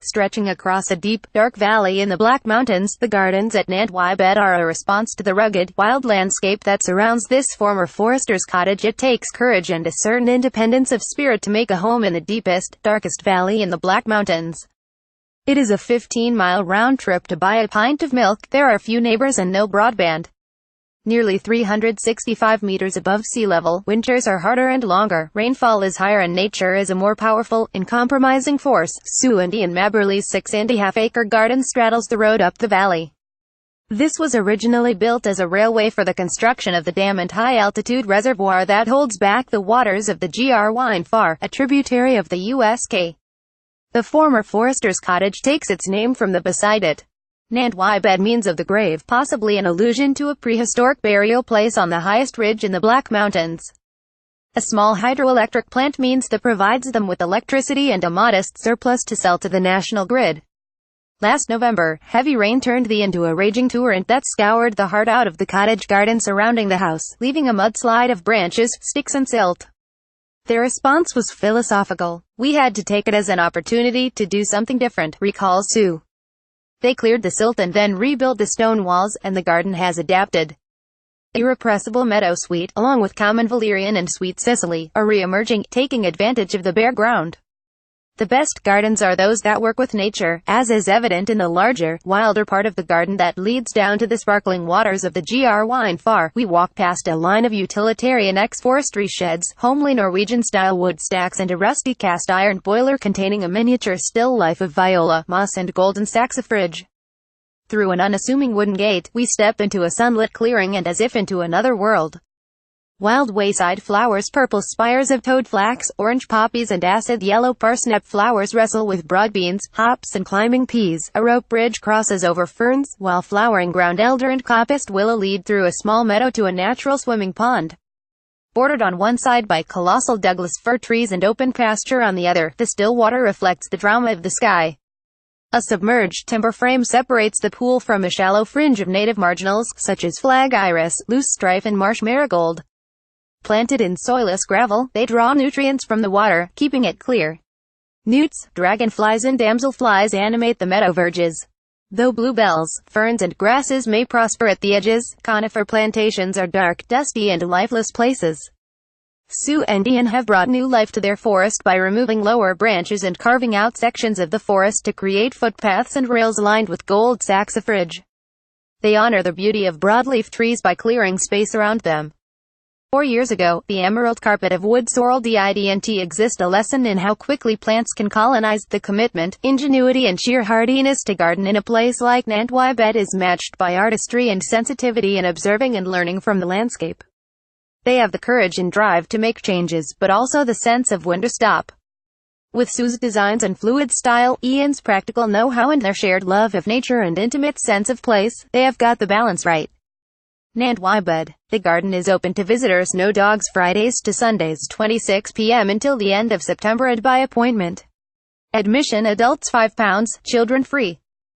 Stretching across a deep, dark valley in the Black Mountains, the gardens at Nant y Bedd are a response to the rugged, wild landscape that surrounds this former forester's cottage. It takes courage and a certain independence of spirit to make a home in the deepest, darkest valley in the Black Mountains. It is a 15-mile round trip to buy a pint of milk. There are few neighbors and no broadband. Nearly 365 meters above sea level, winters are harder and longer, rainfall is higher and nature is a more powerful, uncompromising force. Sue and Ian Maberly's 6.5-acre garden straddles the road up the valley. This was originally built as a railway for the construction of the dam and high-altitude reservoir that holds back the waters of the rainfall, a tributary of the USK. The former forester's cottage takes its name from the beside it. Nant y Bedd means of the grave, possibly an allusion to a prehistoric burial place on the highest ridge in the Black Mountains. A small hydroelectric plant means that provides them with electricity and a modest surplus to sell to the national grid. Last November, heavy rain turned into a raging torrent that scoured the heart out of the cottage garden surrounding the house, leaving a mudslide of branches, sticks and silt. Their response was philosophical. "We had to take it as an opportunity to do something different," recalls Sue. "They cleared the silt and then rebuilt the stone walls, and the garden has adapted." Irrepressible meadowsweet, along with common valerian and sweet cicely, are re-emerging, taking advantage of the bare ground. The best gardens are those that work with nature, as is evident in the larger, wilder part of the garden that leads down to the sparkling waters of the rainfall. We walk past a line of utilitarian ex-forestry sheds, homely Norwegian-style wood stacks and a rusty cast-iron boiler containing a miniature still life of viola, moss and golden saxifrage. Through an unassuming wooden gate, we step into a sunlit clearing and as if into another world. Wild wayside flowers, purple spires of toadflax, orange poppies and acid yellow parsnip flowers wrestle with broad beans, hops and climbing peas. A rope bridge crosses over ferns, while flowering ground elder and coppiced willow lead through a small meadow to a natural swimming pond. Bordered on one side by colossal Douglas fir trees and open pasture on the other, the still water reflects the drama of the sky. A submerged timber frame separates the pool from a shallow fringe of native marginals, such as flag iris, loosestrife and marsh marigold. Planted in soilless gravel, they draw nutrients from the water, keeping it clear. Newts, dragonflies and damselflies animate the meadow verges. Though bluebells, ferns and grasses may prosper at the edges, conifer plantations are dark, dusty and lifeless places. Sue and Ian have brought new life to their forest by removing lower branches and carving out sections of the forest to create footpaths and rails lined with gold saxifrage. They honor the beauty of broadleaf trees by clearing space around them. 4 years ago, the emerald carpet of wood sorrel didn't exist. A lesson in how quickly plants can colonize. The commitment, ingenuity and sheer hardiness to garden in a place like Nant y Bedd is matched by artistry and sensitivity in observing and learning from the landscape. They have the courage and drive to make changes, but also the sense of when to stop. With Sue's designs and fluid style, Ian's practical know-how and their shared love of nature and intimate sense of place, they have got the balance right. Nant y Bedd. The garden is open to visitors. No dogs Fridays to Sundays 26 p.m. until the end of September and by appointment. Admission adults £5, children free.